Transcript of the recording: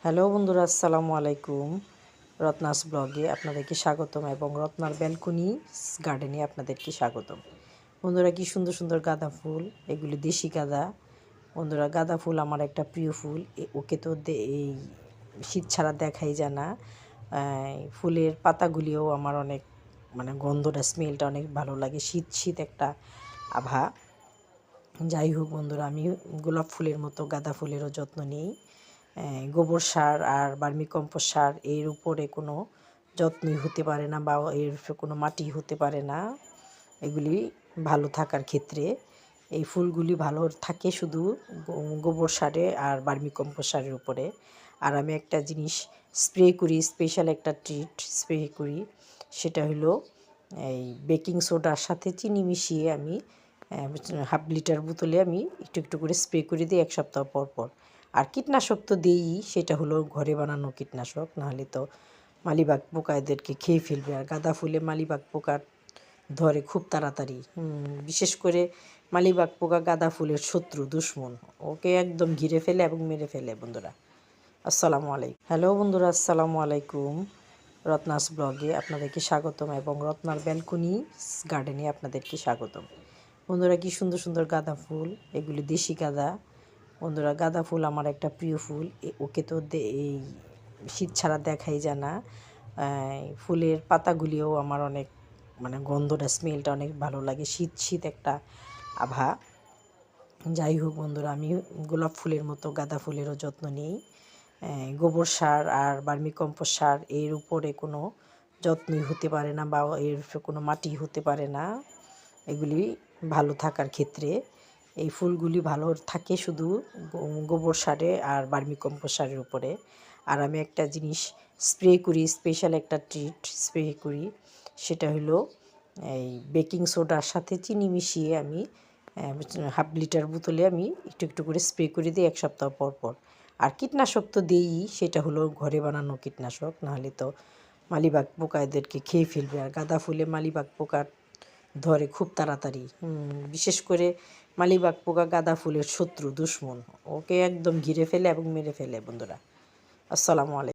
Hello বন্ধুরা, আসসালামু আলাইকুম। রত্নাস ব্লগে আপনাদেরকে স্বাগতম এবং রত্নার ব্যালকনি গার্ডেনে আপনাদেরকে স্বাগতম। বন্ধুরা, কি সুন্দর সুন্দর গাঁদা ফুল, এগুলি দেশি গাঁদা। বন্ধুরা, গাঁদা ফুল আমার একটা প্রিয় ফুল। ওকে তো এই শীত ছাড়া দেখাই যায় না। ফুলের পাতাগুলিও আমার অনেক গন্ধটা, স্মেলটা অনেক ভালো লাগে। শীত শীত একটা আভা। যাই হোক বন্ধুরা, আমি গোলাপ ফুলের মতো গাঁদা ফুলেরও যত্ন নিই। গোবর সার আর ভার্মিকম্পোস্ট সার এর উপরে কোনো যত্নই হতে পারে না, বা এর কোনো মাটি হতে পারে না এগুলি ভালো থাকার ক্ষেত্রে। এই ফুলগুলি ভালো থাকে শুধু গোবর সারে আর ভার্মিকম্পোস্ট সারের উপরে। আর আমি একটা জিনিস স্প্রে করি, স্পেশাল একটা ট্রিট স্প্রে করি। সেটা হলো এই বেকিং সোডার সাথে চিনি মিশিয়ে আমি হাফ লিটার বোতলে আমি একটু একটু করে স্প্রে করে দিই 1 সপ্তাহ পর পর। আর কীটনাশক তো দিই, সেটা হলো ঘরে বানানো কীটনাশক, নাহলে তো মালিবাগ পোকা এদেরকে খেয়ে ফেলবে। আর গাঁদা ফুলে মালিবাগ পোকা ধরে খুব তাড়াতাড়ি। বিশেষ করে মালিবাগ পোকা গাঁদা ফুলের শত্রু, দুশ্মন। ওকে একদম ঘিরে ফেলে এবং মেরে ফেলে। বন্ধুরা, আসসালামু আলাইকুম। হ্যালো বন্ধুরা, আসসালামু আলাইকুম। রত্নাস ব্লগে আপনাদেরকে স্বাগতম এবং রত্নার ব্যালকনি গার্ডেনে আপনাদেরকে স্বাগতম। বন্ধুরা, কি সুন্দর সুন্দর গাঁদা ফুল, এগুলি দেশি গাঁদা। বন্ধুরা, গাঁদা ফুল আমার একটা প্রিয় ফুল। ওকে তো এই শীত ছাড়া দেখাই যায় না। ফুলের পাতাগুলিও আমার অনেক গন্ধটা, স্মেলটা অনেক ভালো লাগে। শীত শীত একটা আভা। যাই হোক বন্ধুরা, আমি গোলাপ ফুলের মতো গাঁদা ফুলেরও যত্ন নিই। গোবর সার আর ভার্মিকম্পোস্ট সার এর উপরে কোনো যত্নই হতে পারে না, বা এর কোনো মাটি হতে পারে না এগুলি ভালো থাকার ক্ষেত্রে। এই ফুলগুলি ভালো থাকে শুধু গোবর সারে আর ভার্মিকম্পোস্ট সারের উপরে। আর আমি একটা জিনিস স্প্রে করি, স্পেশাল একটা ট্রিট স্প্রে করি। সেটা হলো এই বেকিং সোডার সাথে চিনি মিশিয়ে আমি হাফ লিটার বোতলে আমি একটু একটু করে স্প্রে করে দিই 1 সপ্তাহ পর পর। আর কীটনাশক তো দিই, সেটা হলো ঘরে বানানো কীটনাশক, নাহলে তো মালিবাগ পোকা এদেরকে খেয়ে ফেলবে। আর গাঁদা ফুলে মালিবাগ পোকা ধরে খুব তাড়াতাড়ি। বিশেষ করে মালিবাগ পোকা গাঁদা ফুলের শত্রু, দুশ্মন। ওকে একদম ঘিরে ফেলে এবং মেরে ফেলে। বন্ধুরা, আসসালামু আলাইকুম।